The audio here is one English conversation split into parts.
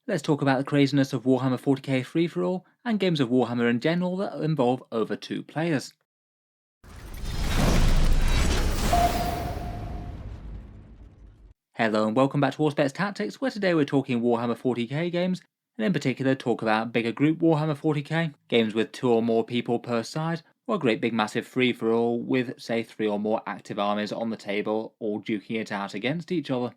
Let's talk about the craziness of Warhammer 40k free-for-all and games of Warhammer in general that involve over 2 players. Hello and welcome back to Auspex Tactics, where today we're talking Warhammer 40k games, and in particular talk about bigger group Warhammer 40k, games with 2 or more people per side, or a great big massive free-for-all with, say, 3 or more active armies on the table, all duking it out against each other.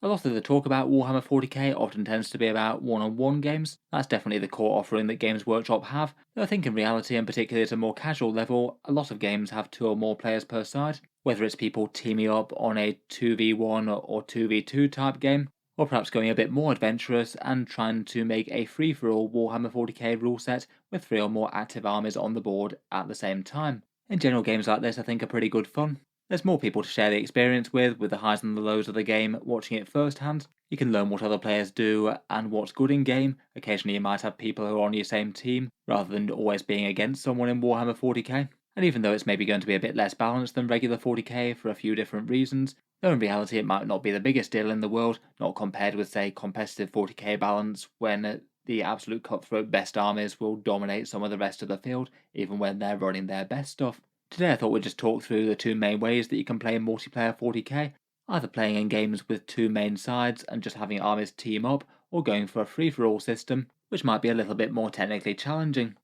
A lot of the talk about Warhammer 40k often tends to be about one-on-one games. That's definitely the core offering that Games Workshop have, though I think in reality, and particularly at a more casual level, a lot of games have 2 or more players per side, whether it's people teaming up on a 2v1 or 2v2 type game, or perhaps going a bit more adventurous and trying to make a free-for-all Warhammer 40k rule set with 3 or more active armies on the board at the same time. In general, games like this I think are pretty good fun. There's more people to share the experience with the highs and the lows of the game, watching it firsthand. You can learn what other players do and what's good in game. Occasionally you might have people who are on your same team, rather than always being against someone in Warhammer 40k. And even though it's maybe going to be a bit less balanced than regular 40k for a few different reasons, though in reality it might not be the biggest deal in the world, not compared with, say, competitive 40k balance, when the absolute cutthroat best armies will dominate some of the rest of the field, even when they're running their best stuff. Today I thought we'd just talk through the 2 main ways that you can play multiplayer 40k, either playing in games with 2 main sides and just having armies team up, or going for a free-for-all system, which might be a little bit more technically challenging.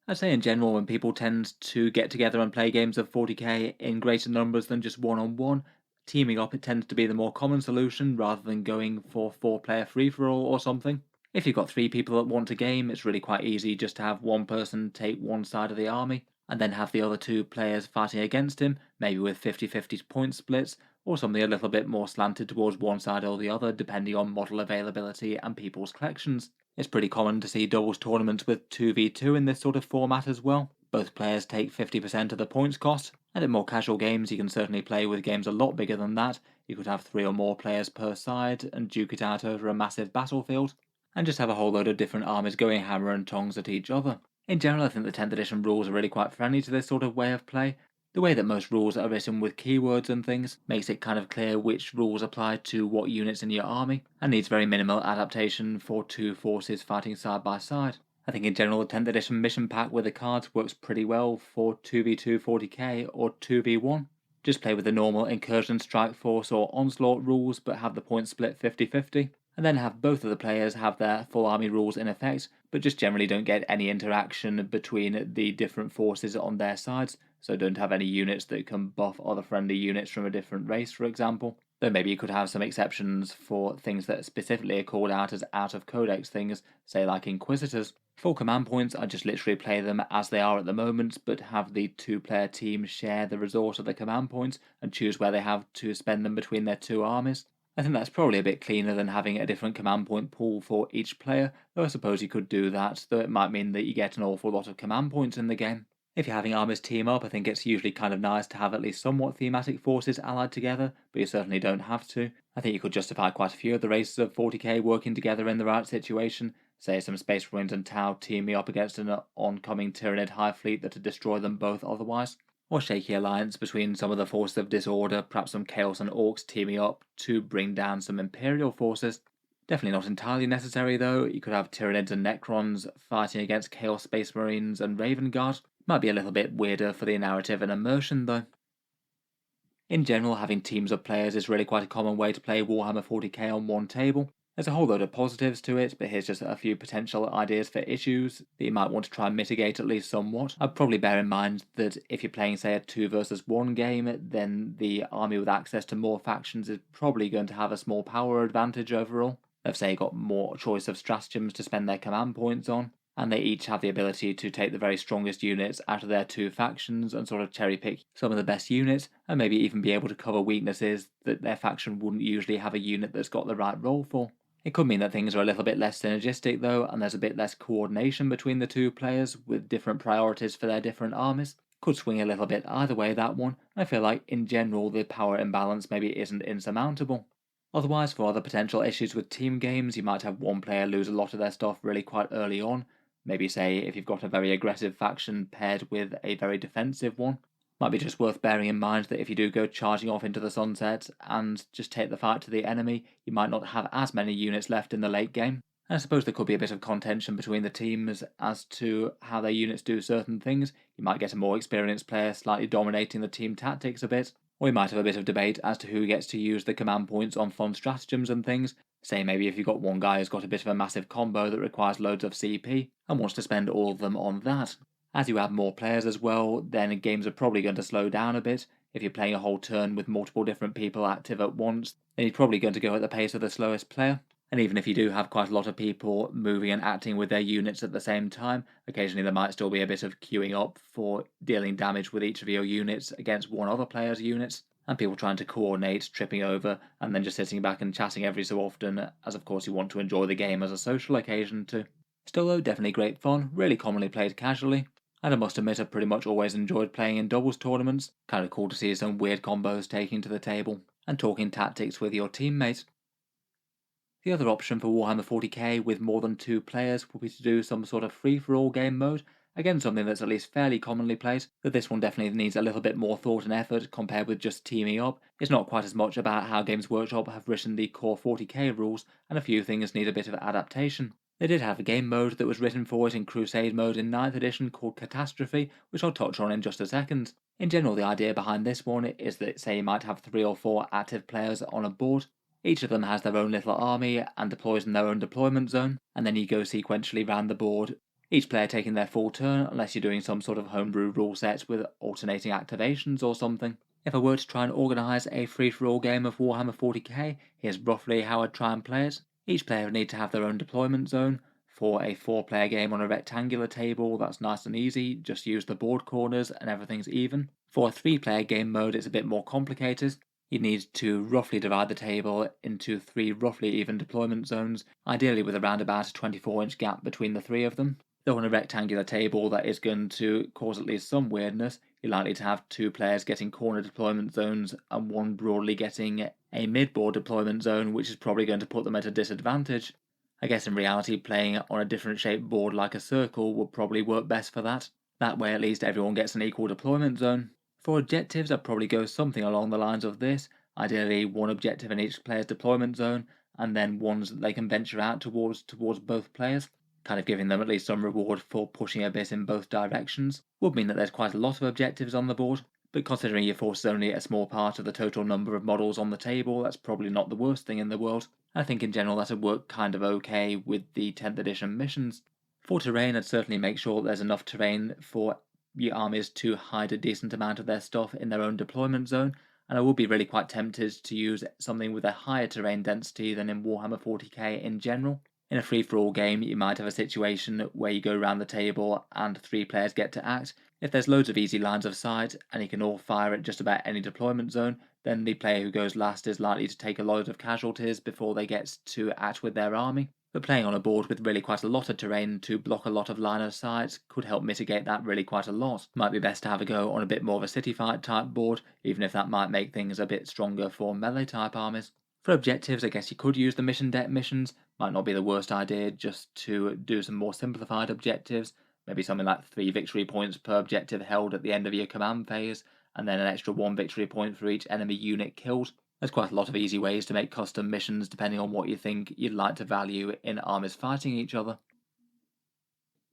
I'd say in general, when people tend to get together and play games of 40k in greater numbers than just one-on-one, teaming up it tends to be the more common solution rather than going for 4-player free-for-all or something. If you've got 3 people that want a game, it's really quite easy just to have one person take one side of the army, and then have the other 2 players fighting against him, maybe with 50-50 point splits, or something a little bit more slanted towards one side or the other, depending on model availability and people's collections. It's pretty common to see doubles tournaments with 2v2 in this sort of format as well. Both players take 50% of the points cost, and in more casual games you can certainly play with games a lot bigger than that. You could have 3 or more players per side and duke it out over a massive battlefield, and just have a whole load of different armies going hammer and tongs at each other. In general, I think the 10th edition rules are really quite friendly to this sort of way of play. The way that most rules are written with keywords and things makes it kind of clear which rules apply to what units in your army, and needs very minimal adaptation for 2 forces fighting side by side. I think in general the 10th edition mission pack with the cards works pretty well for 2v2 40k or 2v1. Just play with the normal incursion, strike force or onslaught rules, but have the points split 50-50. And then have both of the players have their full army rules in effect, but just generally don't get any interaction between the different forces on their sides, so don't have any units that can buff other friendly units from a different race, for example. Though maybe you could have some exceptions for things that specifically are called out as out-of-codex things, say like Inquisitors. Full command points, I just literally play them as they are at the moment, but have the 2-player team share the resource of the command points and choose where they have to spend them between their 2 armies. I think that's probably a bit cleaner than having a different command point pool for each player, though I suppose you could do that, though it might mean that you get an awful lot of command points in the game. If you're having armies team up, I think it's usually kind of nice to have at least somewhat thematic forces allied together, but you certainly don't have to. I think you could justify quite a few of the races of 40k working together in the right situation, say some Space Marines and Tau teaming up against an oncoming Tyranid High Fleet that would destroy them both otherwise. Or shaky alliance between some of the forces of disorder, perhaps some Chaos and Orcs teaming up to bring down some Imperial forces. Definitely not entirely necessary though. You could have Tyranids and Necrons fighting against Chaos Space Marines and Raven Guard. Might be a little bit weirder for the narrative and immersion though. In general, having teams of players is really quite a common way to play Warhammer 40k on one table. There's a whole load of positives to it, but here's just a few potential ideas for issues that you might want to try and mitigate at least somewhat. I'd probably bear in mind that if you're playing, say, a 2 versus 1 game, then the army with access to more factions is probably going to have a small power advantage overall. They've, say, got more choice of stratagems to spend their command points on, and they each have the ability to take the very strongest units out of their 2 factions and sort of cherry pick some of the best units, and maybe even be able to cover weaknesses that their faction wouldn't usually have a unit that's got the right role for. It could mean that things are a little bit less synergistic though, and there's a bit less coordination between the 2 players with different priorities for their different armies. Could swing a little bit either way, that one. I feel like in general the power imbalance maybe isn't insurmountable. Otherwise, for other potential issues with team games, you might have one player lose a lot of their stuff really quite early on. Maybe say if you've got a very aggressive faction paired with a very defensive one. Might be just worth bearing in mind that if you do go charging off into the sunset and just take the fight to the enemy, you might not have as many units left in the late game. And I suppose there could be a bit of contention between the teams as to how their units do certain things. You might get a more experienced player slightly dominating the team tactics a bit, or you might have a bit of debate as to who gets to use the command points on fun stratagems and things. Say maybe if you've got one guy who's got a bit of a massive combo that requires loads of CP and wants to spend all of them on that. As you add more players as well, then games are probably going to slow down a bit. If you're playing a whole turn with multiple different people active at once, then you're probably going to go at the pace of the slowest player. And even if you do have quite a lot of people moving and acting with their units at the same time, occasionally there might still be a bit of queuing up for dealing damage with each of your units against one other player's units, and people trying to coordinate, tripping over, and then just sitting back and chatting every so often, as of course you want to enjoy the game as a social occasion too. Still though, definitely great fun, really commonly played casually. And I must admit I've pretty much always enjoyed playing in doubles tournaments. Kind of cool to see some weird combos taking to the table, and talking tactics with your teammates. The other option for Warhammer 40k with more than 2 players would be to do some sort of free-for-all game mode. Again, something that's at least fairly commonly played, but this one definitely needs a little bit more thought and effort compared with just teaming up. It's not quite as much about how Games Workshop have written the core 40k rules, and a few things need a bit of adaptation. They did have a game mode that was written for it in Crusade mode in 9th edition called Catastrophe, which I'll touch on in just a second. In general, the idea behind this one is that, say, you might have 3 or 4 active players on a board. Each of them has their own little army and deploys in their own deployment zone, and then you go sequentially round the board, each player taking their full turn, unless you're doing some sort of homebrew rule set with alternating activations or something. If I were to try and organise a free-for-all game of Warhammer 40k, here's roughly how I'd try and play it. Each player would need to have their own deployment zone. For a 4-player game on a rectangular table, that's nice and easy, just use the board corners and everything's even. For a 3-player game mode, it's a bit more complicated. You need to roughly divide the table into 3 roughly even deployment zones, ideally with around about a 24-inch gap between the 3 of them. Though on a rectangular table that is going to cause at least some weirdness, you're likely to have 2 players getting corner deployment zones and 1 broadly getting a mid-board deployment zone, which is probably going to put them at a disadvantage. I guess in reality playing on a different shaped board like a circle would probably work best for that. That way at least everyone gets an equal deployment zone. For objectives, I'd probably go something along the lines of this, ideally 1 objective in each player's deployment zone, and then ones that they can venture out towards both players, kind of giving them at least some reward for pushing a bit in both directions. Would mean that there's quite a lot of objectives on the board, but considering your force is only a small part of the total number of models on the table, that's probably not the worst thing in the world. I think in general that'd work kind of okay with the 10th edition missions. For terrain, I'd certainly make sure there's enough terrain for your armies to hide a decent amount of their stuff in their own deployment zone, and I would be really quite tempted to use something with a higher terrain density than in Warhammer 40k in general. In a free-for-all game, you might have a situation where you go around the table and 3 players get to act. If there's loads of easy lines of sight and you can all fire at just about any deployment zone, then the player who goes last is likely to take a load of casualties before they get to act with their army. But playing on a board with really quite a lot of terrain to block a lot of line of sight could help mitigate that really quite a lot. Might be best to have a go on a bit more of a city fight type board, even if that might make things a bit stronger for melee type armies. For objectives, I guess you could use the mission deck missions. Might not be the worst idea just to do some more simplified objectives, maybe something like 3 victory points per objective held at the end of your command phase, and then an extra 1 victory point for each enemy unit killed. There's quite a lot of easy ways to make custom missions depending on what you think you'd like to value in armies fighting each other.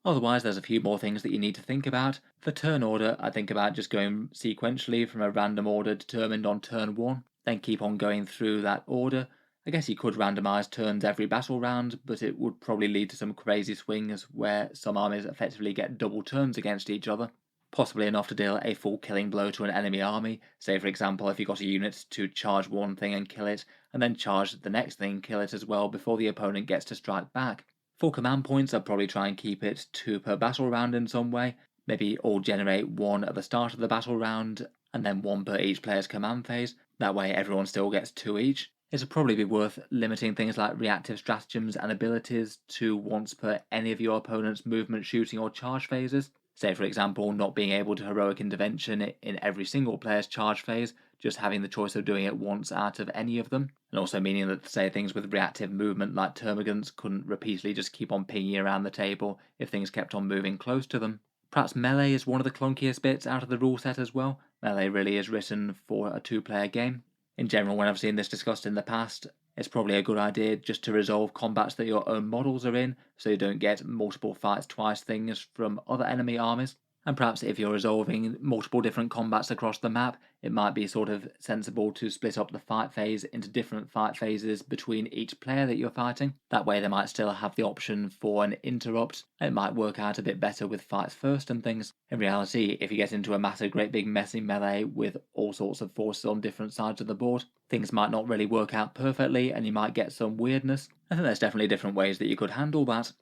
Otherwise, there's a few more things that you need to think about. For turn order, I think about just going sequentially from a random order determined on turn 1, then keep on going through that order. I guess you could randomise turns every battle round, but it would probably lead to some crazy swings where some armies effectively get double turns against each other. Possibly enough to deal a full killing blow to an enemy army. Say for example if you got a unit to charge one thing and kill it, and then charge the next thing and kill it as well before the opponent gets to strike back. For command points, I'd probably try and keep it 2 per battle round in some way. Maybe all generate 1 at the start of the battle round, and then 1 per each player's command phase. That way everyone still gets 2 each. It would probably be worth limiting things like reactive stratagems and abilities to once per any of your opponent's movement, shooting or charge phases. Say for example, not being able to heroic intervention in every single player's charge phase, just having the choice of doing it once out of any of them, and also meaning that, say, things with reactive movement like termagants couldn't repeatedly just keep on pinging around the table if things kept on moving close to them. Perhaps melee is one of the clunkiest bits out of the rule set as well. Melee really is written for a 2-player game. In general, when I've seen this discussed in the past, it's probably a good idea just to resolve combats that your own models are in, so you don't get multiple fights twice things from other enemy armies. And perhaps if you're resolving multiple different combats across the map, it might be sort of sensible to split up the fight phase into different fight phases between each player that you're fighting. That way they might still have the option for an interrupt, and it might work out a bit better with fights first and things. In reality, if you get into a massive, great big messy melee with all sorts of forces on different sides of the board, things might not really work out perfectly and you might get some weirdness. I think there's definitely different ways that you could handle that.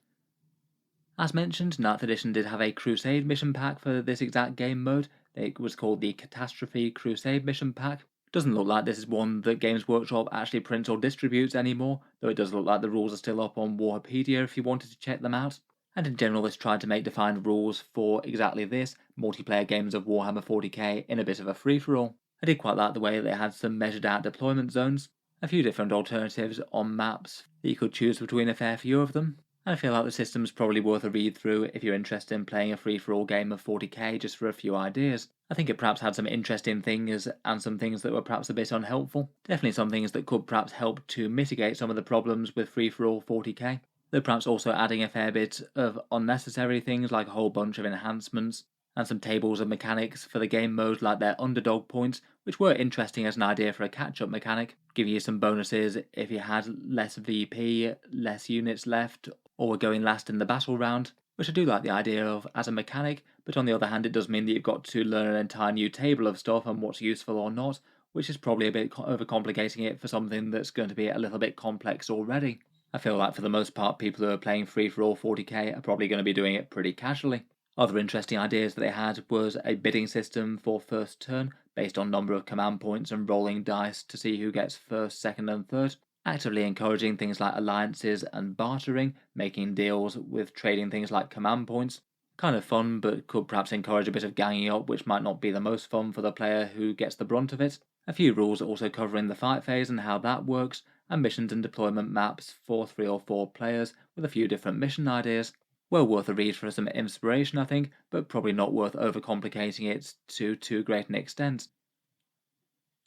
As mentioned, 9th edition did have a Crusade mission pack for this exact game mode. It was called the Catastrophe Crusade mission pack. Doesn't look like this is one that Games Workshop actually prints or distributes anymore, though it does look like the rules are still up on Warpedia if you wanted to check them out. And in general, this tried to make defined rules for exactly this, multiplayer games of Warhammer 40k in a bit of a free-for-all. I did quite like the way they had some measured out deployment zones, a few different alternatives on maps that you could choose between a fair few of them. I feel like the system's probably worth a read through if you're interested in playing a free-for-all game of 40k just for a few ideas. I think it perhaps had some interesting things and some things that were perhaps a bit unhelpful. Definitely some things that could perhaps help to mitigate some of the problems with free-for-all 40k. Though perhaps also adding a fair bit of unnecessary things like a whole bunch of enhancements and some tables of mechanics for the game mode like their underdog points, which were interesting as an idea for a catch-up mechanic, giving you some bonuses if you had less VP, less units left, or were going last in the battle round, which I do like the idea of as a mechanic, but on the other hand it does mean that you've got to learn an entire new table of stuff and what's useful or not, which is probably a bit overcomplicating it for something that's going to be a little bit complex already. I feel like for the most part people who are playing free-for-all 40k are probably going to be doing it pretty casually. Other interesting ideas that they had was a bidding system for first turn, based on number of command points and rolling dice to see who gets first, second and third. Actively encouraging things like alliances and bartering, making deals with trading things like command points. Kind of fun, but could perhaps encourage a bit of ganging up, which might not be the most fun for the player who gets the brunt of it. A few rules also covering the fight phase and how that works, and missions and deployment maps for 3 or 4 players with a few different mission ideas. Well worth a read for some inspiration, I think, but probably not worth overcomplicating it to too great an extent.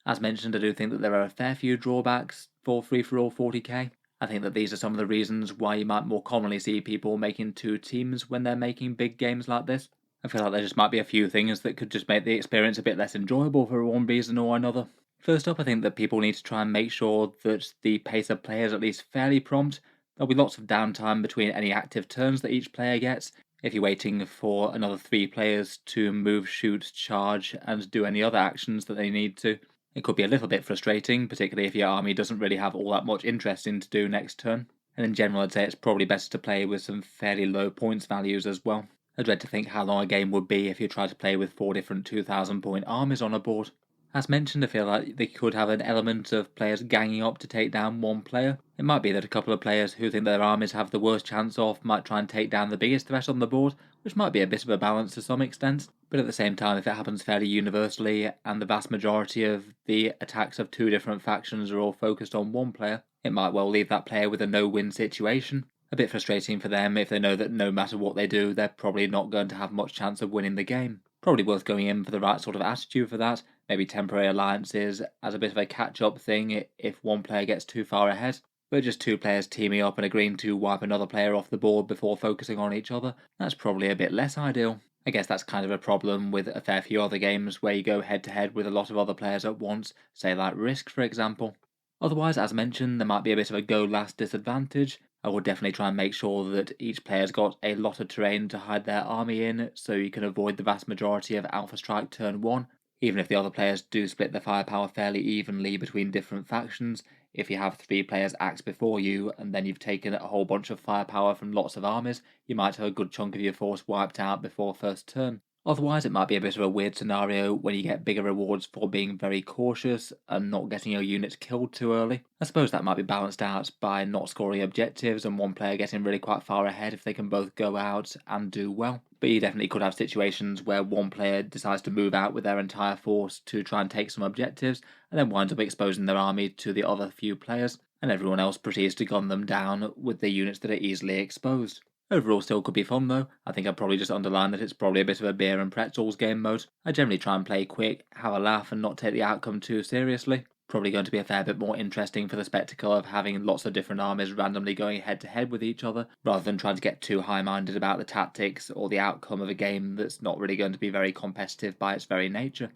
As mentioned, I do think that there are a fair few drawbacks for free-for-all 40k. I think that these are some of the reasons why you might more commonly see people making 2 teams when they're making big games like this. I feel like there just might be a few things that could just make the experience a bit less enjoyable for one reason or another. First up, I think that people need to try and make sure that the pace of play is at least fairly prompt. There'll be lots of downtime between any active turns that each player gets. If you're waiting for another 3 players to move, shoot, charge, and do any other actions that they need to, it could be a little bit frustrating, particularly if your army doesn't really have all that much interesting to do next turn. And in general, I'd say it's probably better to play with some fairly low points values as well. I dread to think how long a game would be if you tried to play with 4 different 2,000 point armies on a board. As mentioned, I feel like they could have an element of players ganging up to take down one player. It might be that a couple of players who think their armies have the worst chance off might try and take down the biggest threat on the board, which might be a bit of a balance to some extent. But at the same time, if it happens fairly universally and the vast majority of the attacks of 2 different factions are all focused on one player, it might well leave that player with a no-win situation. A bit frustrating for them if they know that no matter what they do, they're probably not going to have much chance of winning the game. Probably worth going in for the right sort of attitude for that, maybe temporary alliances as a bit of a catch-up thing if one player gets too far ahead. But just 2 players teaming up and agreeing to wipe another player off the board before focusing on each other, that's probably a bit less ideal. I guess that's kind of a problem with a fair few other games where you go head-to-head with a lot of other players at once, say like Risk for example. Otherwise, as mentioned, there might be a bit of a go last disadvantage. I would definitely try and make sure that each player's got a lot of terrain to hide their army in, so you can avoid the vast majority of Alpha Strike turn 1, even if the other players do split their firepower fairly evenly between different factions. If you have 3 players axe before you, and then you've taken a whole bunch of firepower from lots of armies, you might have a good chunk of your force wiped out before first turn. Otherwise, it might be a bit of a weird scenario when you get bigger rewards for being very cautious and not getting your units killed too early. I suppose that might be balanced out by not scoring objectives and one player getting really quite far ahead if they can both go out and do well. But you definitely could have situations where one player decides to move out with their entire force to try and take some objectives and then winds up exposing their army to the other few players, and everyone else proceeds to gun them down with the units that are easily exposed. Overall still could be fun though. I think I'd probably just underline that it's probably a bit of a beer and pretzels game mode. I generally try and play quick, have a laugh and not take the outcome too seriously. Probably going to be a fair bit more interesting for the spectacle of having lots of different armies randomly going head to head with each other, rather than trying to get too high-minded about the tactics or the outcome of a game that's not really going to be very competitive by its very nature.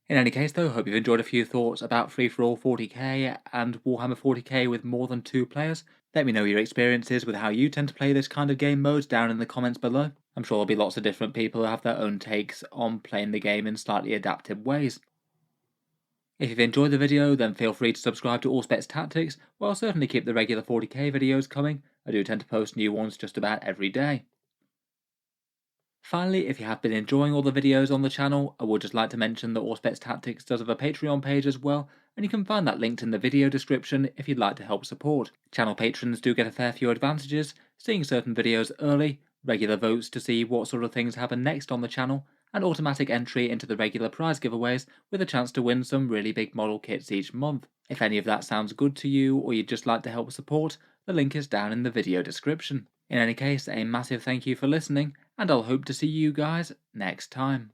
In any case though, hope you've enjoyed a few thoughts about Free-for-All 40k and Warhammer 40k with more than 2 players. Let me know your experiences with how you tend to play this kind of game modes down in the comments below. I'm sure there'll be lots of different people who have their own takes on playing the game in slightly adapted ways. If you've enjoyed the video, then feel free to subscribe to Auspex Tactics, while I'll certainly keep the regular 40k videos coming. I do tend to post new ones just about every day. Finally, if you have been enjoying all the videos on the channel, I would just like to mention that Auspex Tactics does have a Patreon page as well, and you can find that linked in the video description if you'd like to help support. Channel patrons do get a fair few advantages, seeing certain videos early, regular votes to see what sort of things happen next on the channel, and automatic entry into the regular prize giveaways with a chance to win some really big model kits each month. If any of that sounds good to you or you'd just like to help support, the link is down in the video description. In any case, a massive thank you for listening, and I'll hope to see you guys next time.